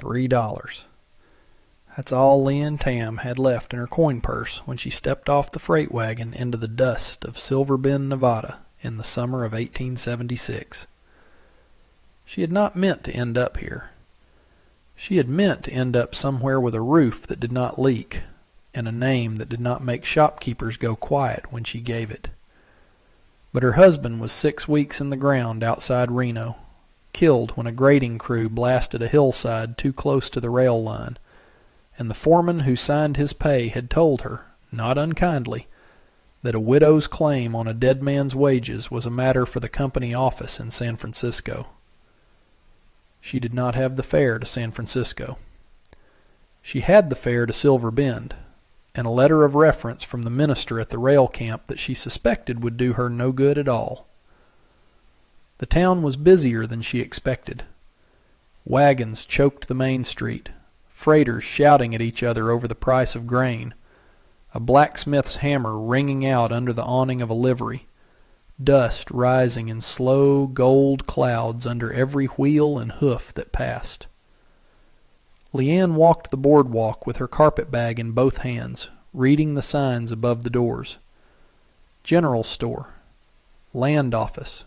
$3. That's all Leanne Tam had left in her coin purse when she stepped off the freight wagon into the dust of Silver Bend, Nevada in the summer of 1876. She had not meant to end up here. She had meant to end up somewhere with a roof that did not leak and a name that did not make shopkeepers go quiet when she gave it. But her husband was 6 weeks in the ground outside Reno, killed when a grading crew blasted a hillside too close to the rail line, and the foreman who signed his pay had told her, not unkindly, that a widow's claim on a dead man's wages was a matter for the company office in San Francisco. She did not have the fare to San Francisco. She had the fare to Silver Bend, and a letter of reference from the minister at the rail camp that she suspected would do her no good at all. The town was busier than she expected. Wagons choked the main street, freighters shouting at each other over the price of grain, a blacksmith's hammer ringing out under the awning of a livery, dust rising in slow gold clouds under every wheel and hoof that passed. Leanne walked the boardwalk with her carpet-bag in both hands, reading the signs above the doors. General store, land office,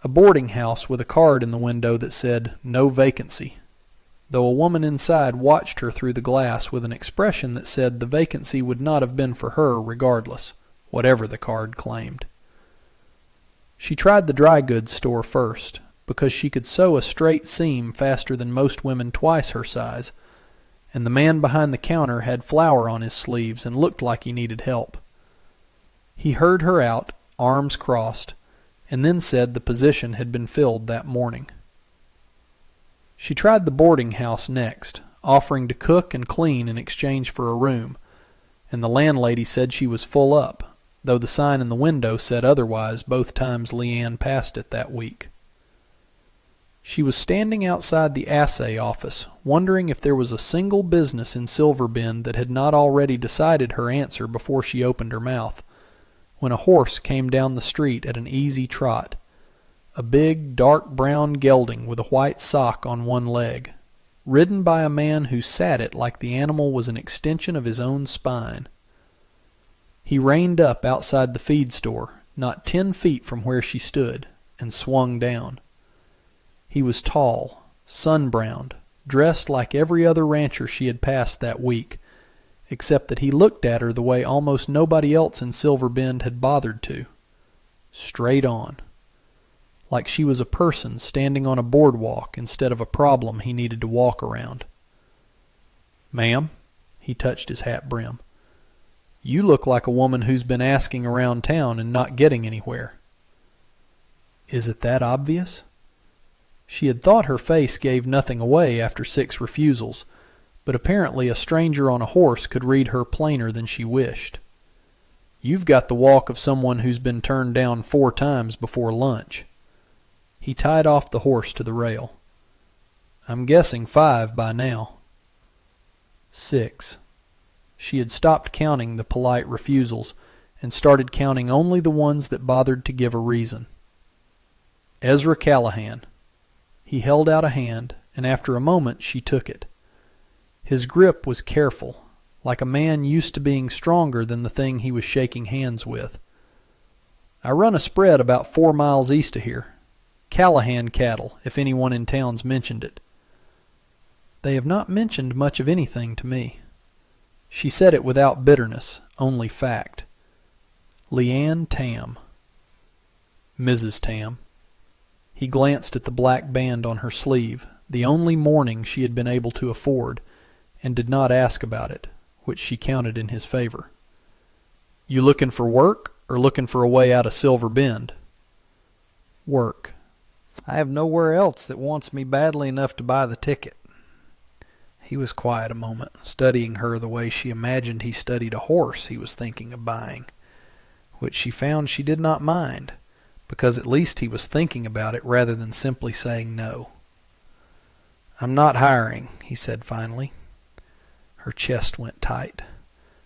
a boarding house with a card in the window that said, "No vacancy," though a woman inside watched her through the glass with an expression that said the vacancy would not have been for her regardless, whatever the card claimed. She tried the dry goods store first, because she could sew a straight seam faster than most women twice her size, and the man behind the counter had flour on his sleeves and looked like he needed help. He heard her out, arms crossed, and then said the position had been filled that morning. She tried the boarding house next, offering to cook and clean in exchange for a room, and the landlady said she was full up, though the sign in the window said otherwise both times Leanne passed it that week. She was standing outside the assay office, wondering if there was a single business in Silver Bend that had not already decided her answer before she opened her mouth, when a horse came down the street at an easy trot, a big, dark brown gelding with a white sock on one leg, ridden by a man who sat it like the animal was an extension of his own spine. He reined up outside the feed store, not 10 feet from where she stood, and swung down. He was tall, sun-browned, dressed like every other rancher she had passed that week, except that he looked at her the way almost nobody else in Silver Bend had bothered to. Straight on. Like she was a person standing on a boardwalk instead of a problem he needed to walk around. "Ma'am," he touched his hat brim, "you look like a woman who's been asking around town and not getting anywhere." Is it that obvious? She had thought her face gave nothing away after 6 refusals, but apparently a stranger on a horse could read her plainer than she wished. "You've got the walk of someone who's been turned down 4 times before lunch." He tied off the horse to the rail. "I'm guessing 5 by now." 6. She had stopped counting the polite refusals and started counting only the ones that bothered to give a reason. Ezra Callahan. He held out a hand, and after a moment she took it. His grip was careful, like a man used to being stronger than the thing he was shaking hands with. "I run a spread about 4 miles east of here. Callahan cattle, if anyone in town's mentioned it." "They have not mentioned much of anything to me." She said it without bitterness, only fact. Leanne Tam. Mrs. Tam. He glanced at the black band on her sleeve, the only mourning she had been able to afford, and did not ask about it, which she counted in his favor. "You looking for work, or looking for a way out of Silver Bend?" "Work. I have nowhere else that wants me badly enough to buy the ticket." He was quiet a moment, studying her the way she imagined he studied a horse he was thinking of buying, which she found she did not mind, because at least he was thinking about it rather than simply saying no. "I'm not hiring," he said finally. Her chest went tight.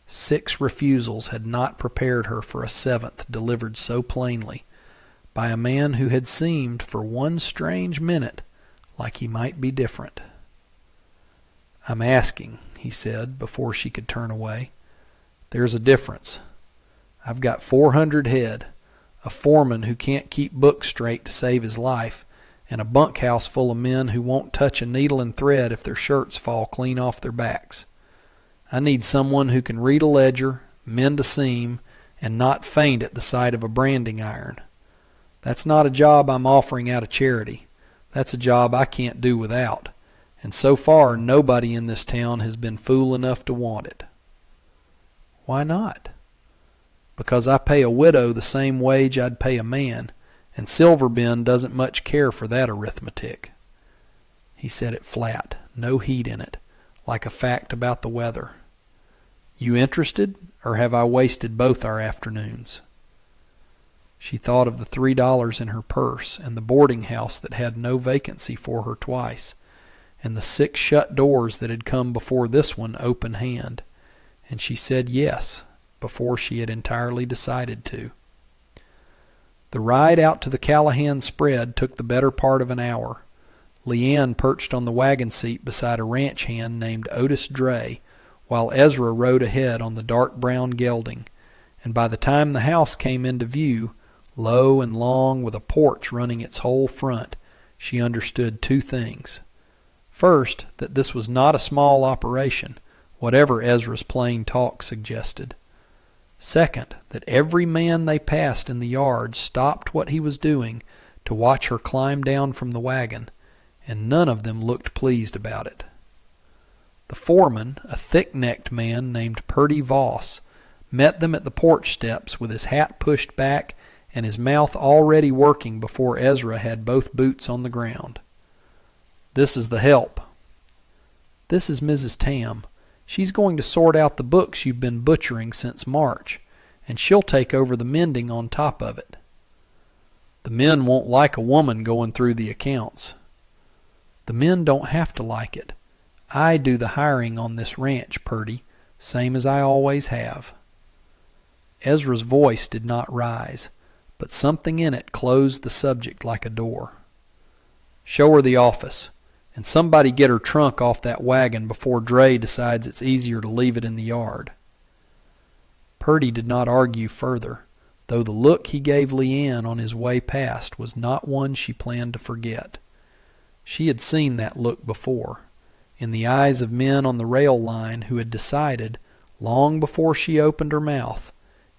6 refusals had not prepared her for a 7th delivered so plainly, by a man who had seemed for one strange minute like he might be different. "I'm asking," he said, before she could turn away. "There's a difference. I've got 400 head, a foreman who can't keep books straight to save his life, and a bunkhouse full of men who won't touch a needle and thread if their shirts fall clean off their backs. I need someone who can read a ledger, mend a seam, and not faint at the sight of a branding iron. That's not a job I'm offering out of charity. That's a job I can't do without, and so far nobody in this town has been fool enough to want it." "Why not?" "Because I pay a widow the same wage I'd pay a man, and Silver Bend doesn't much care for that arithmetic." He said it flat, no heat in it, like a fact about the weather. "You interested, or have I wasted both our afternoons?" She thought of the $3 in her purse, and the boarding house that had no vacancy for her twice, and the 6 shut doors that had come before this one open hand, and she said yes, before she had entirely decided to. The ride out to the Callahan spread took the better part of an hour. Leanne perched on the wagon seat beside a ranch hand named Otis Dray, while Ezra rode ahead on the dark brown gelding, and by the time the house came into view, low and long with a porch running its whole front, she understood 2 things. First, that this was not a small operation, whatever Ezra's plain talk suggested. Second, that every man they passed in the yard stopped what he was doing to watch her climb down from the wagon, and none of them looked pleased about it. The foreman, a thick-necked man named Purdy Voss, met them at the porch steps with his hat pushed back and his mouth already working before Ezra had both boots on the ground. "This is the help." "This is Mrs. Tam. She's going to sort out the books you've been butchering since March, and she'll take over the mending on top of it." "The men won't like a woman going through the accounts." "The men don't have to like it. I do the hiring on this ranch, Purdy, same as I always have." Ezra's voice did not rise, but something in it closed the subject like a door. "Show her the office, and somebody get her trunk off that wagon before Dray decides it's easier to leave it in the yard." Purdy did not argue further, though the look he gave Leanne on his way past was not one she planned to forget. She had seen that look before, in the eyes of men on the rail line who had decided, long before she opened her mouth,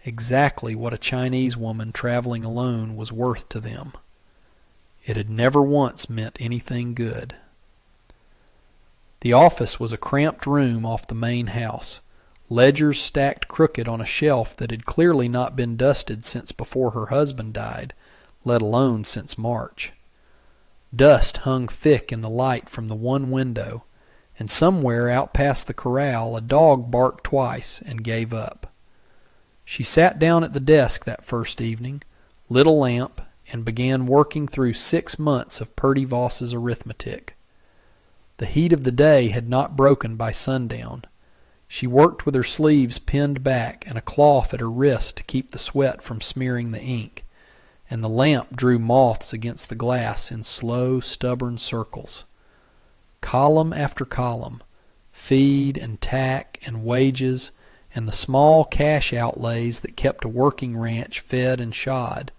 exactly what a Chinese woman traveling alone was worth to them. It had never once meant anything good. The office was a cramped room off the main house, ledgers stacked crooked on a shelf that had clearly not been dusted since before her husband died, let alone since March. Dust hung thick in the light from the one window, and somewhere out past the corral a dog barked twice and gave up. She sat down at the desk that first evening, lit a lamp, and began working through 6 months of Purdy Voss's arithmetic. The heat of the day had not broken by sundown. She worked with her sleeves pinned back and a cloth at her wrist to keep the sweat from smearing the ink, and the lamp drew moths against the glass in slow, stubborn circles. Column after column, feed and tack and wages, and the small cash outlays that kept a working ranch fed and shod,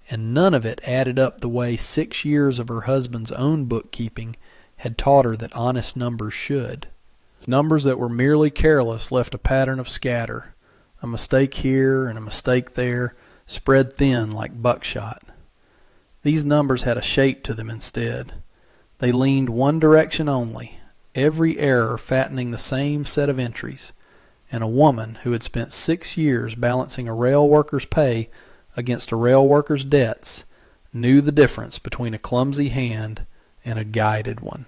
and none of it added up the way 6 years of her husband's own bookkeeping had taught her that honest numbers should. Numbers that were merely careless left a pattern of scatter, a mistake here and a mistake there, spread thin like buckshot. These numbers had a shape to them instead. They leaned one direction only, every error fattening the same set of entries, and a woman who had spent 6 years balancing a rail worker's pay against a rail worker's debts knew the difference between a clumsy hand and a guided one.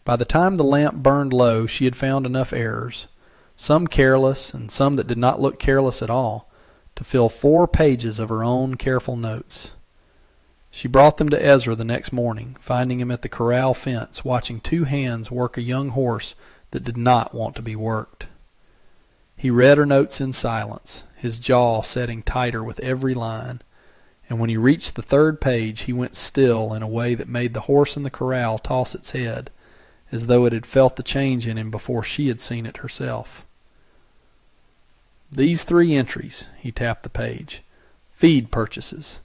By the time the lamp burned low, she had found enough errors, some careless and some that did not look careless at all, to fill 4 pages of her own careful notes. She brought them to Ezra the next morning, finding him at the corral fence watching 2 hands work a young horse that did not want to be worked. He read her notes in silence, his jaw setting tighter with every line, and when he reached the 3rd page he went still in a way that made the horse in the corral toss its head, as though it had felt the change in him before she had seen it herself. "These 3 entries," he tapped the page. "Feed purchases.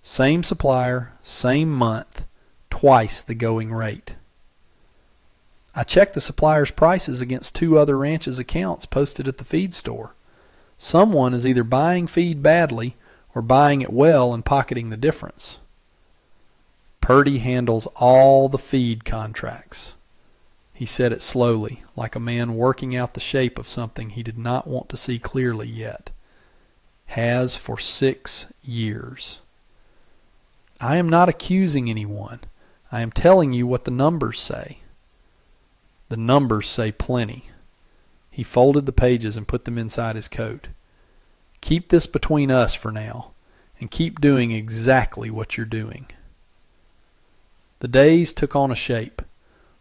Same supplier, same month, twice the going rate." "I checked the supplier's prices against 2 other ranches' accounts posted at the feed store. Someone is either buying feed badly or buying it well and pocketing the difference." "Purdy handles all the feed contracts." He said it slowly, like a man working out the shape of something he did not want to see clearly yet. "Has for 6 years. I am not accusing anyone. I am telling you what the numbers say." "The numbers say plenty." He folded the pages and put them inside his coat. "Keep this between us for now, and keep doing exactly what you're doing." The days took on a shape.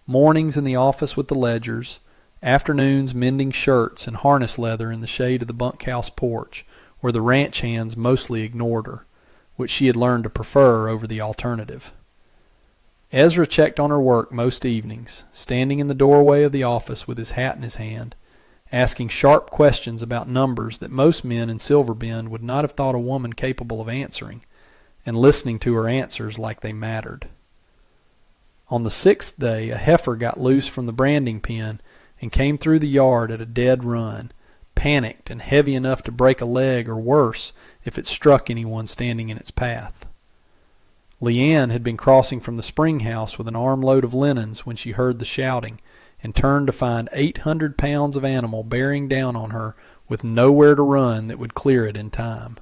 Mornings in the office with the ledgers, afternoons mending shirts and harness leather in the shade of the bunkhouse porch, where the ranch hands mostly ignored her, which she had learned to prefer over the alternative. Ezra checked on her work most evenings, standing in the doorway of the office with his hat in his hand, asking sharp questions about numbers that most men in Silver Bend would not have thought a woman capable of answering, and listening to her answers like they mattered. On the 6th day, a heifer got loose from the branding pen and came through the yard at a dead run, panicked and heavy enough to break a leg or worse if it struck anyone standing in its path. Leanne had been crossing from the spring house with an armload of linens when she heard the shouting and turned to find 800 pounds of animal bearing down on her with nowhere to run that would clear it in time.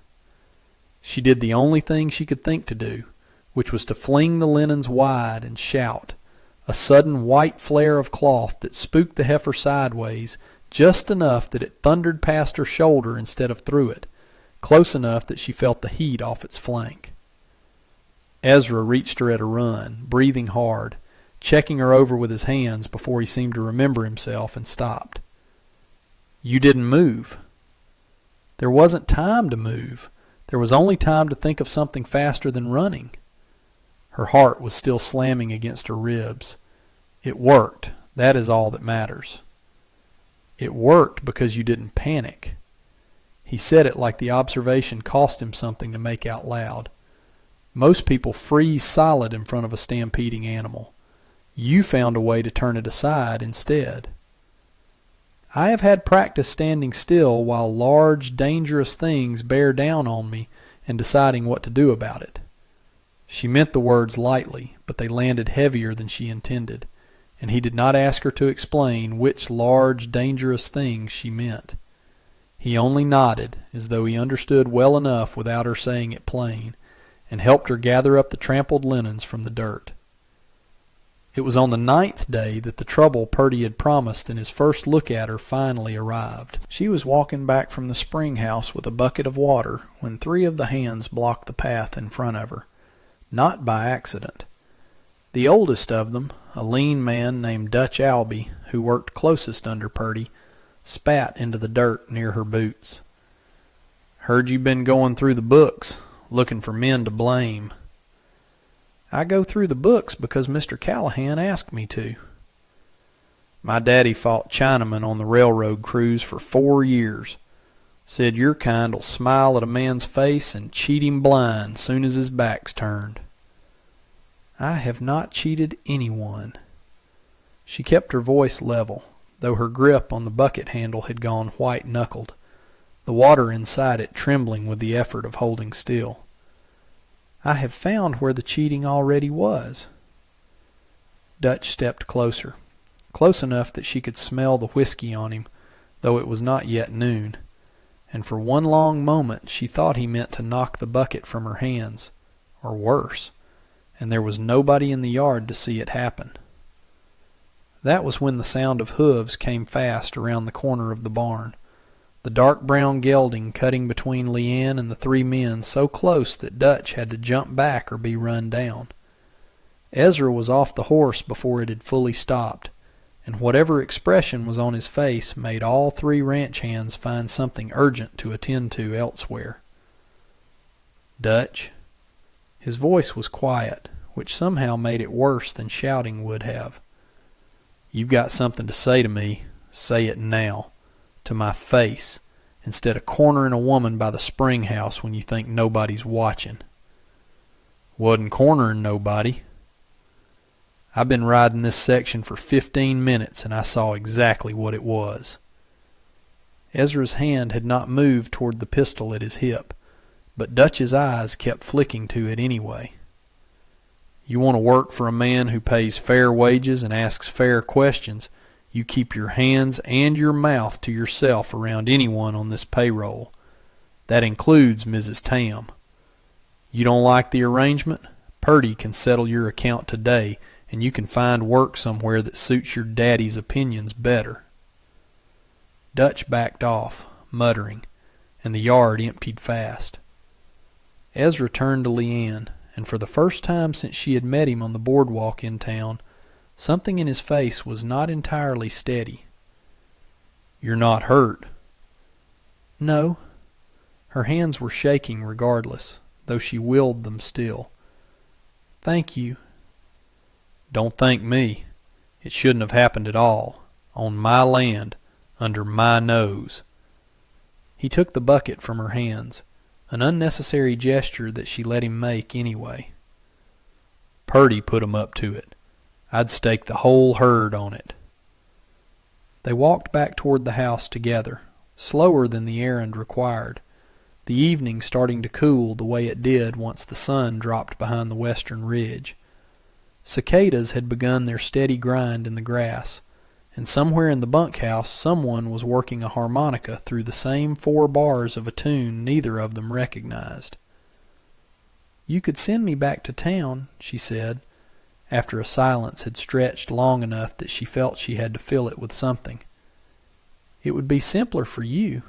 She did the only thing she could think to do, which was to fling the linens wide and shout, a sudden white flare of cloth that spooked the heifer sideways just enough that it thundered past her shoulder instead of through it, close enough that she felt the heat off its flank. Ezra reached her at a run, breathing hard, checking her over with his hands before he seemed to remember himself and stopped. "You didn't move." "There wasn't time to move. There was only time to think of something faster than running." Her heart was still slamming against her ribs. "It worked. That is all that matters." "It worked because you didn't panic." He said it like the observation cost him something to make out loud. Most people freeze solid in front of a stampeding animal. You found a way to turn it aside instead. "I have had practice standing still while large, dangerous things bear down on me and deciding what to do about it." She meant the words lightly, but they landed heavier than she intended, and he did not ask her to explain which large, dangerous things she meant. He only nodded, as though he understood well enough without her saying it plain, and helped her gather up the trampled linens from the dirt. It was on the 9th day that the trouble Purdy had promised in his first look at her finally arrived. She was walking back from the spring house with a bucket of water when 3 of the hands blocked the path in front of her. Not by accident. The oldest of them, a lean man named Dutch Albee, who worked closest under Purdy, spat into the dirt near her boots. "Heard you been going through the books, looking for men to blame." "I go through the books because Mr. Callahan asked me to." "My daddy fought Chinamen on the railroad crews for 4 years. Said your kind'll smile at a man's face and cheat him blind soon as his back's turned." "I have not cheated anyone." She kept her voice level, though her grip on the bucket handle had gone white-knuckled, the water inside it trembling with the effort of holding still. "I have found where the cheating already was." Dutch stepped closer, close enough that she could smell the whiskey on him, though it was not yet noon, and for one long moment she thought he meant to knock the bucket from her hands, or worse, and there was nobody in the yard to see it happen. That was when the sound of hooves came fast around the corner of the barn, the dark brown gelding cutting between Leanne and the 3 men so close that Dutch had to jump back or be run down. Ezra was off the horse before it had fully stopped, and whatever expression was on his face made all 3 ranch hands find something urgent to attend to elsewhere. "Dutch?" His voice was quiet, which somehow made it worse than shouting would have. You've got something to say to me, say it now, to my face, instead of cornering a woman by the spring house when you think nobody's watching. Wasn't cornering nobody. I've been riding this section for 15 minutes and I saw exactly what it was. Ezra's hand had not moved toward the pistol at his hip, but Dutch's eyes kept flicking to it anyway. You want to work for a man who pays fair wages and asks fair questions, you keep your hands and your mouth to yourself around anyone on this payroll. That includes Mrs. Tam. You don't like the arrangement? Purdy can settle your account today, and you can find work somewhere that suits your daddy's opinions better. Dutch backed off, muttering, and the yard emptied fast. Ezra turned to Leanne, and for the first time since she had met him on the boardwalk in town, something in his face was not entirely steady. You're not hurt? No. Her hands were shaking regardless, though she willed them still. Thank you. Don't thank me. It shouldn't have happened at all. On my land, under my nose. He took the bucket from her hands, an unnecessary gesture that she let him make anyway. Purdy put 'em up to it. I'd stake the whole herd on it. They walked back toward the house together, slower than the errand required, the evening starting to cool the way it did once the sun dropped behind the western ridge. Cicadas had begun their steady grind in the grass, and somewhere in the bunkhouse someone was working a harmonica through the same 4 bars of a tune neither of them recognized. You could send me back to town, she said, after a silence had stretched long enough that she felt she had to fill it with something. It would be simpler for you.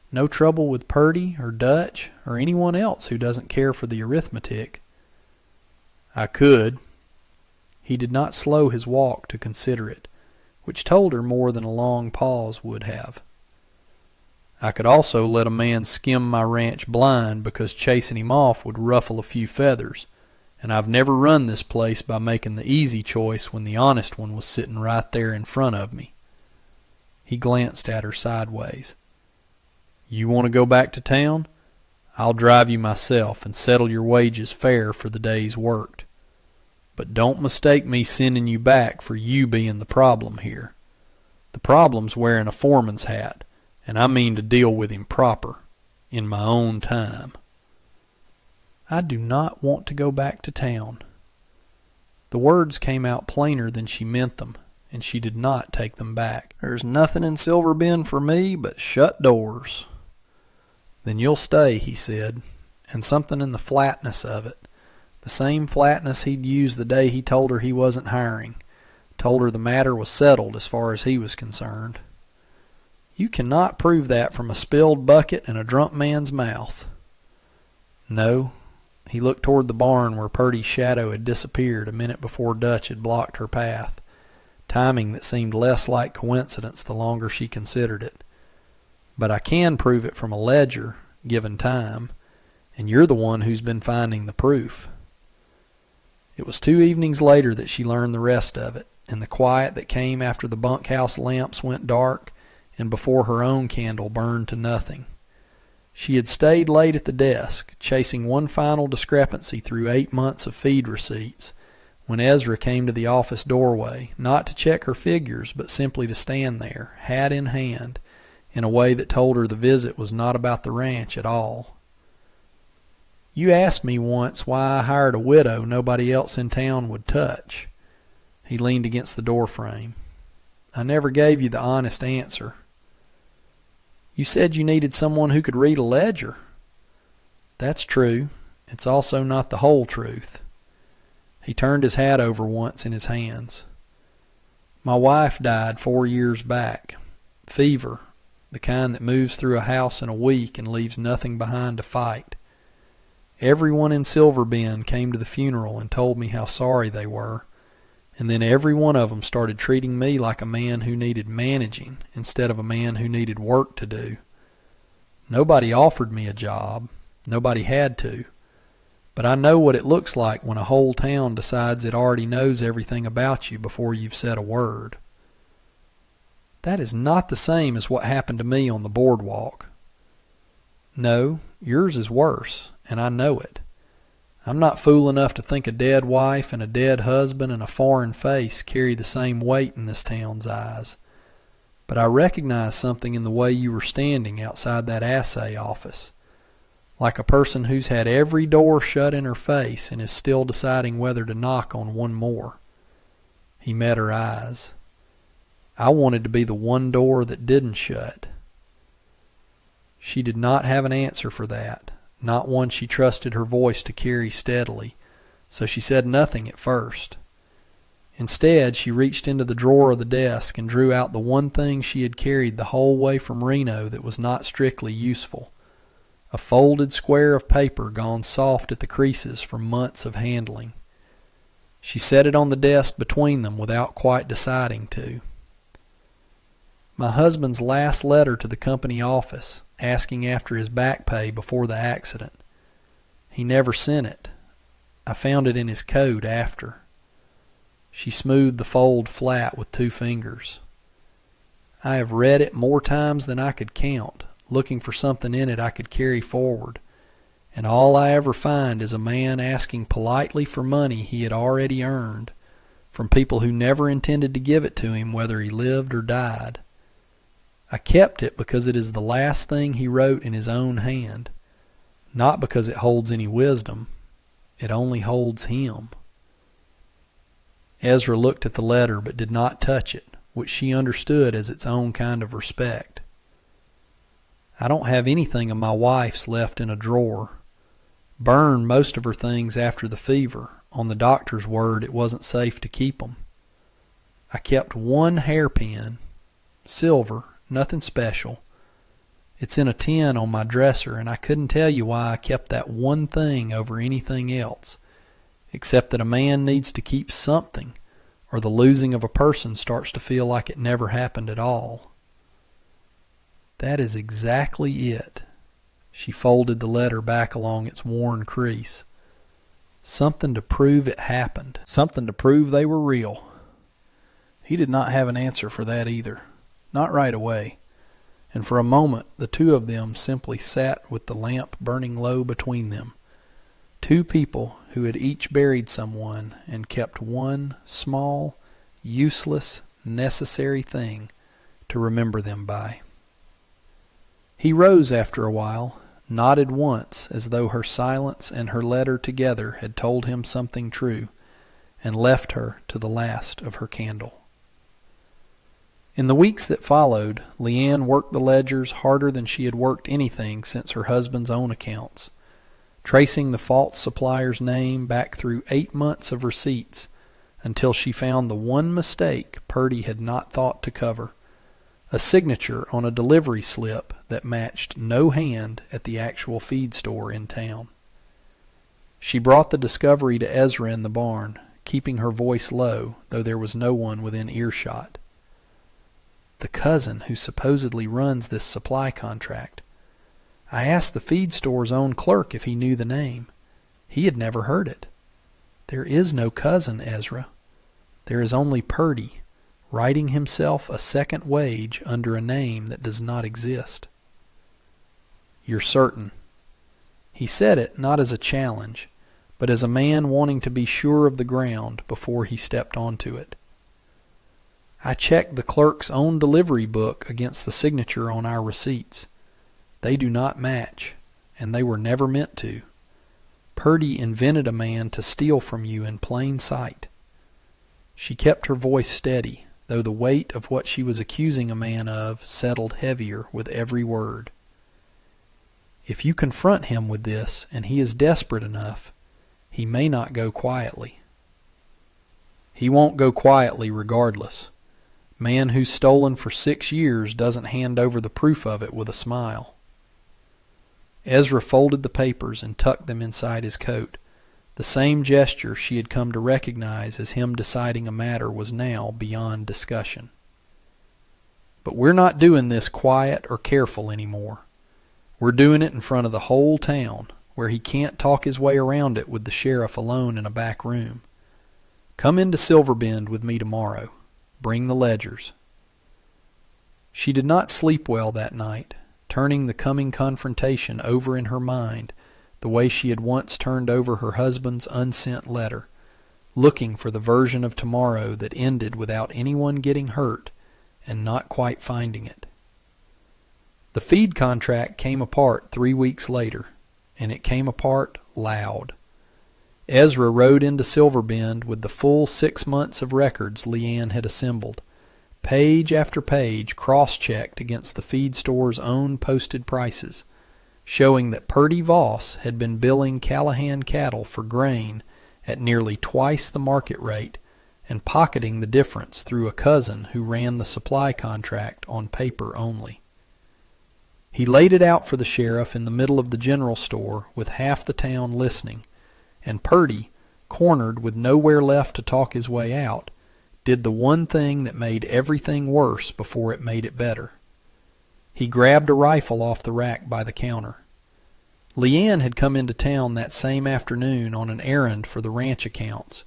No trouble with Purdy or Dutch or anyone else who doesn't care for the arithmetic. I could. He did not slow his walk to consider it, which told her more than a long pause would have. I could also let a man skim my ranch blind because chasing him off would ruffle a few feathers, and I've never run this place by making the easy choice when the honest one was sitting right there in front of me. He glanced at her sideways. You want to go back to town? I'll drive you myself and settle your wages fair for the days worked. But don't mistake me sending you back for you being the problem here. The problem's wearing a foreman's hat, and I mean to deal with him proper, in my own time. I do not want to go back to town. The words came out plainer than she meant them, and she did not take them back. There's nothing in Silver Bend for me but shut doors. Then you'll stay, he said, and something in the flatness of it, the same flatness he'd used the day he told her he wasn't hiring, told her the matter was settled as far as he was concerned. You cannot prove that from a spilled bucket and a drunk man's mouth. No. He looked toward the barn where Purdy's shadow had disappeared a minute before Dutch had blocked her path, timing that seemed less like coincidence the longer she considered it. But I can prove it from a ledger, given time, and you're the one who's been finding the proof. It was 2 evenings later that she learned the rest of it, in the quiet that came after the bunkhouse lamps went dark and before her own candle burned to nothing. She had stayed late at the desk, chasing one final discrepancy through 8 months of feed receipts, when Ezra came to the office doorway, not to check her figures, but simply to stand there, hat in hand, in a way that told her the visit was not about the ranch at all. You asked me once why I hired a widow nobody else in town would touch. He leaned against the door frame. I never gave you the honest answer. You said you needed someone who could read a ledger. That's true. It's also not the whole truth. He turned his hat over once in his hands. My wife died 4 years back. Fever, the kind that moves through a house in a week and leaves nothing behind to fight. Everyone in Silver Bend came to the funeral and told me how sorry they were, and then every one of them started treating me like a man who needed managing instead of a man who needed work to do. Nobody offered me a job. Nobody had to. But I know what it looks like when a whole town decides it already knows everything about you before you've said a word. That is not the same as what happened to me on the boardwalk. No, yours is worse, and I know it. I'm not fool enough to think a dead wife and a dead husband and a foreign face carry the same weight in this town's eyes. But I recognize something in the way you were standing outside that assay office, like a person who's had every door shut in her face and is still deciding whether to knock on one more. He met her eyes. I wanted to be the one door that didn't shut. She did not have an answer for that, not one she trusted her voice to carry steadily, so she said nothing at first. Instead, she reached into the drawer of the desk and drew out the one thing she had carried the whole way from Reno that was not strictly useful, a folded square of paper gone soft at the creases from months of handling. She set it on the desk between them without quite deciding to. My husband's last letter to the company office, asking after his back pay before the accident. He never sent it. I found it in his coat after. She smoothed the fold flat with 2 fingers. I have read it more times than I could count, looking for something in it I could carry forward, and all I ever find is a man asking politely for money he had already earned, from people who never intended to give it to him whether he lived or died. I kept it because it is the last thing he wrote in his own hand, not because it holds any wisdom. It only holds him. Ezra looked at the letter but did not touch it, which she understood as its own kind of respect. I don't have anything of my wife's left in a drawer. Burned most of her things after the fever. On the doctor's word, it wasn't safe to keep them. I kept one hairpin, silver, nothing special. It's in a tin on my dresser, and I couldn't tell you why I kept that one thing over anything else, except that a man needs to keep something, or the losing of a person starts to feel like it never happened at all. That is exactly it. She folded the letter back along its worn crease. Something to prove it happened. Something to prove they were real. He did not have an answer for that either. Not right away. And for a moment the two of them simply sat with the lamp burning low between them. 2 people who had each buried someone and kept one small, useless, necessary thing to remember them by. He rose after a while, nodded once as though her silence and her letter together had told him something true, and left her to the last of her candle. In the weeks that followed, Leanne worked the ledgers harder than she had worked anything since her husband's own accounts, tracing the false supplier's name back through 8 months of receipts until she found the one mistake Purdy had not thought to cover, a signature on a delivery slip that matched no hand at the actual feed store in town. She brought the discovery to Ezra in the barn, keeping her voice low, though there was no one within earshot. The cousin who supposedly runs this supply contract. I asked the feed store's own clerk if he knew the name. He had never heard it. There is no cousin, Ezra. There is only Purdy, writing himself a second wage under a name that does not exist. You're certain? He said it not as a challenge, but as a man wanting to be sure of the ground before he stepped onto it. I checked the clerk's own delivery book against the signature on our receipts. They do not match, and they were never meant to. Purdy invented a man to steal from you in plain sight. She kept her voice steady, though the weight of what she was accusing a man of settled heavier with every word. If you confront him with this, and he is desperate enough, he may not go quietly. He won't go quietly regardless. Man who's stolen for 6 years doesn't hand over the proof of it with a smile. Ezra folded the papers and tucked them inside his coat. The same gesture she had come to recognize as him deciding a matter was now beyond discussion. But we're not doing this quiet or careful anymore. We're doing it in front of the whole town, where he can't talk his way around it with the sheriff alone in a back room. Come into Silver Bend with me tomorrow. Bring the ledgers. She did not sleep well that night, turning the coming confrontation over in her mind the way she had once turned over her husband's unsent letter, looking for the version of tomorrow that ended without anyone getting hurt and not quite finding it. The feed contract came apart 3 weeks later, and it came apart loud. Ezra rode into Silver Bend with the full 6 months of records Leanne had assembled, page after page cross-checked against the feed store's own posted prices, showing that Purdy Voss had been billing Callahan cattle for grain at nearly twice the market rate and pocketing the difference through a cousin who ran the supply contract on paper only. He laid it out for the sheriff in the middle of the general store with half the town listening, and Purdy, cornered with nowhere left to talk his way out, did the one thing that made everything worse before it made it better. He grabbed a rifle off the rack by the counter. Leanne had come into town that same afternoon on an errand for the ranch accounts,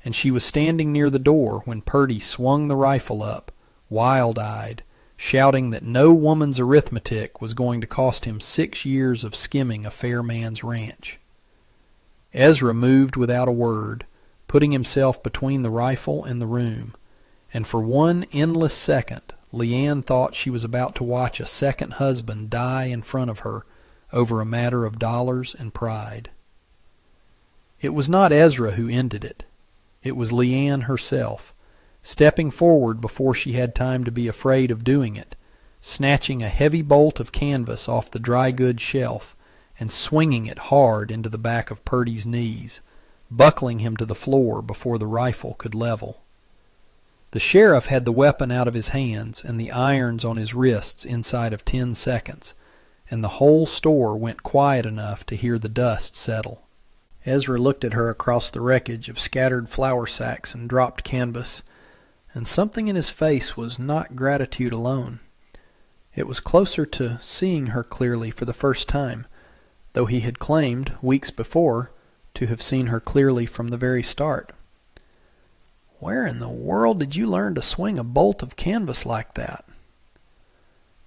and she was standing near the door when Purdy swung the rifle up, wild-eyed, shouting that no woman's arithmetic was going to cost him 6 years of skimming a fair man's ranch. Ezra moved without a word, putting himself between the rifle and the room, and for one endless second Leanne thought she was about to watch a second husband die in front of her over a matter of dollars and pride. It was not Ezra who ended it. It was Leanne herself, stepping forward before she had time to be afraid of doing it, snatching a heavy bolt of canvas off the dry goods shelf and swinging it hard into the back of Purdy's knees, buckling him to the floor before the rifle could level. The sheriff had the weapon out of his hands and the irons on his wrists inside of 10 seconds, and the whole store went quiet enough to hear the dust settle. Ezra looked at her across the wreckage of scattered flour sacks and dropped canvas, and something in his face was not gratitude alone. It was closer to seeing her clearly for the first time, though he had claimed, weeks before, to have seen her clearly from the very start. "Where in the world did you learn to swing a bolt of canvas like that?"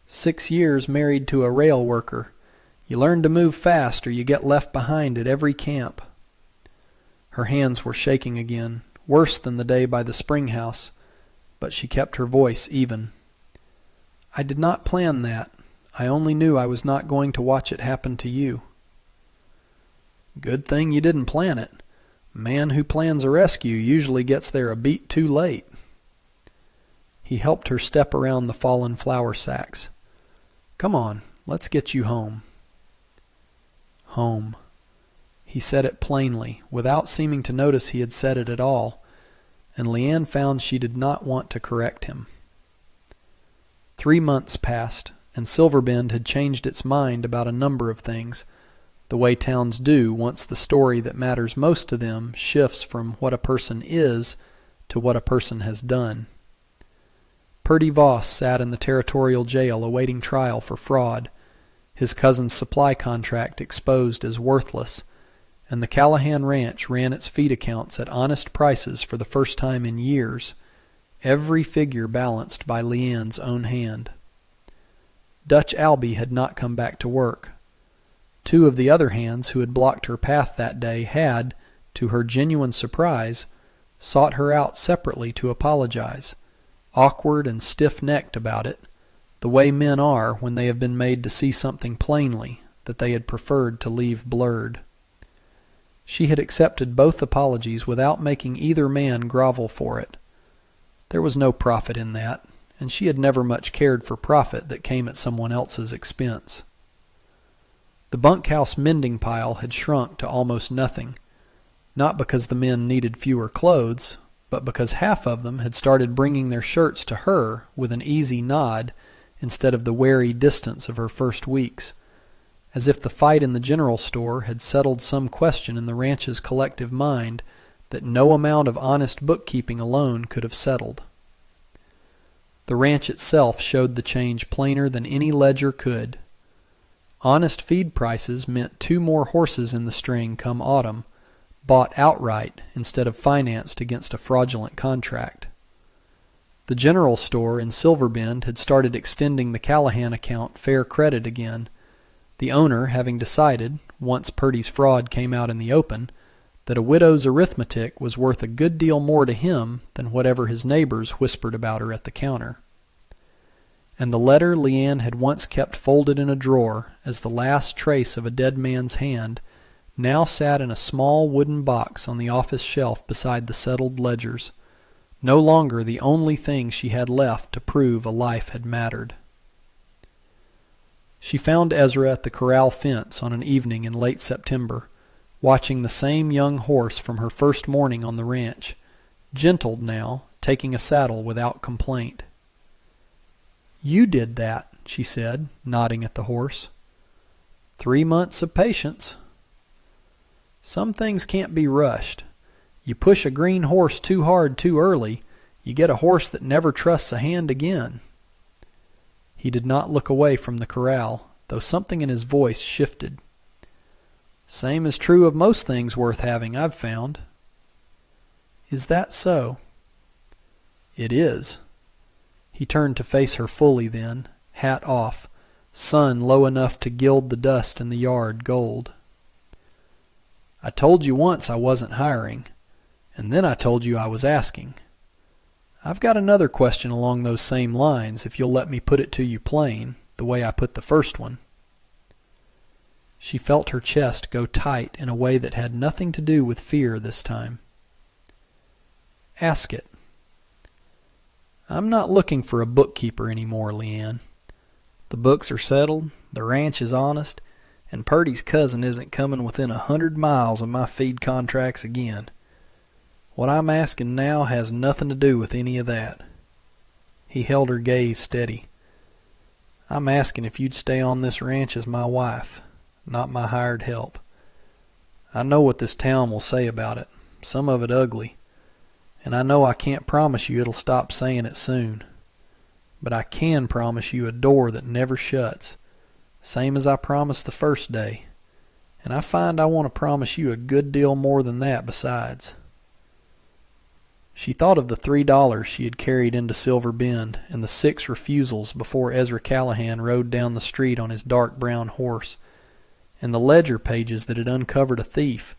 6 years married to a rail worker. You learn to move fast or you get left behind at every camp. Her hands were shaking again, worse than the day by the spring house, but she kept her voice even. "I did not plan that. I only knew I was not going to watch it happen to you." "Good thing you didn't plan it. A man who plans a rescue usually gets there a beat too late." He helped her step around the fallen flour sacks. "Come on, let's get you home." Home. He said it plainly, without seeming to notice he had said it at all, and Leanne found she did not want to correct him. 3 months passed, and Silver Bend had changed its mind about a number of things, the way towns do once the story that matters most to them shifts from what a person is to what a person has done. Purdy Voss sat in the territorial jail awaiting trial for fraud, his cousin's supply contract exposed as worthless, and the Callahan ranch ran its feed accounts at honest prices for the first time in years, every figure balanced by Leanne's own hand. Dutch Albie had not come back to work. 2 of the other hands who had blocked her path that day had, to her genuine surprise, sought her out separately to apologize, awkward and stiff-necked about it, the way men are when they have been made to see something plainly that they had preferred to leave blurred. She had accepted both apologies without making either man grovel for it. There was no profit in that, and she had never much cared for profit that came at someone else's expense. The bunkhouse mending pile had shrunk to almost nothing, not because the men needed fewer clothes, but because half of them had started bringing their shirts to her with an easy nod instead of the wary distance of her first weeks, as if the fight in the general store had settled some question in the ranch's collective mind that no amount of honest bookkeeping alone could have settled. The ranch itself showed the change plainer than any ledger could. Honest feed prices meant 2 more horses in the string come autumn, bought outright instead of financed against a fraudulent contract. The general store in Silver Bend had started extending the Callahan account fair credit again, the owner having decided, once Purdy's fraud came out in the open, that a widow's arithmetic was worth a good deal more to him than whatever his neighbors whispered about her at the counter. And the letter Leanne had once kept folded in a drawer as the last trace of a dead man's hand now sat in a small wooden box on the office shelf beside the settled ledgers, no longer the only thing she had left to prove a life had mattered. She found Ezra at the corral fence on an evening in late September, watching the same young horse from her first morning on the ranch, gentled now, taking a saddle without complaint. "You did that," she said, nodding at the horse. 3 months of patience. Some things can't be rushed. You push a green horse too hard too early, you get a horse that never trusts a hand again. He did not look away from the corral, though something in his voice shifted. "Same is true of most things worth having, I've found." "Is that so?" "It is." He turned to face her fully then, hat off, sun low enough to gild the dust in the yard gold. "I told you once I wasn't hiring, and then I told you I was asking. I've got another question along those same lines, if you'll let me put it to you plain, the way I put the first one." She felt her chest go tight in a way that had nothing to do with fear this time. "Ask it." "I'm not looking for a bookkeeper anymore, Leanne. The books are settled, the ranch is honest, and Purdy's cousin isn't coming within 100 miles of my feed contracts again. What I'm asking now has nothing to do with any of that." He held her gaze steady. "I'm asking if you'd stay on this ranch as my wife, not my hired help. I know what this town will say about it, some of it ugly, and I know I can't promise you it'll stop saying it soon. But I can promise you a door that never shuts, same as I promised the first day, and I find I want to promise you a good deal more than that besides." She thought of the $3 she had carried into Silver Bend and the 6 refusals before Ezra Callahan rode down the street on his dark brown horse, and the ledger pages that had uncovered a thief,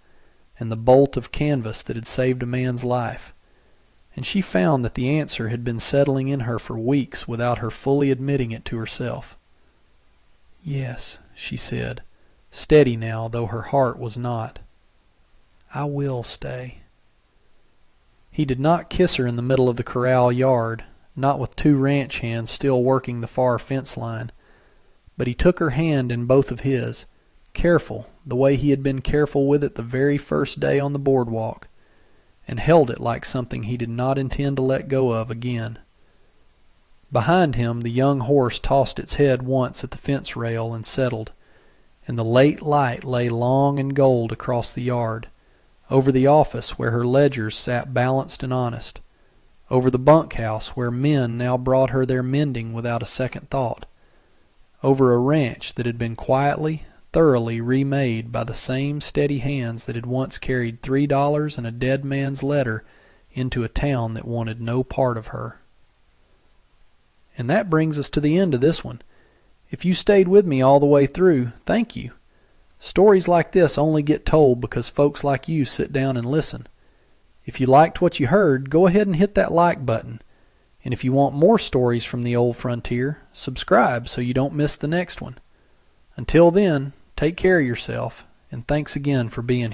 and the bolt of canvas that had saved a man's life, and she found that the answer had been settling in her for weeks without her fully admitting it to herself. "Yes," she said, steady now, though her heart was not. "I will stay." He did not kiss her in the middle of the corral yard, not with 2 ranch hands still working the far fence line, but he took her hand in both of his, careful, the way he had been careful with it the very first day on the boardwalk, and held it like something he did not intend to let go of again. Behind him the young horse tossed its head once at the fence rail and settled, and the late light lay long and gold across the yard, over the office where her ledgers sat balanced and honest, over the bunkhouse where men now brought her their mending without a second thought, over a ranch that had been quietly, thoroughly remade by the same steady hands that had once carried $3 and a dead man's letter into a town that wanted no part of her. And that brings us to the end of this one. If you stayed with me all the way through, thank you. Stories like this only get told because folks like you sit down and listen. If you liked what you heard, go ahead and hit that like button. And if you want more stories from the old frontier, subscribe so you don't miss the next one. Until then, take care of yourself, and thanks again for being here.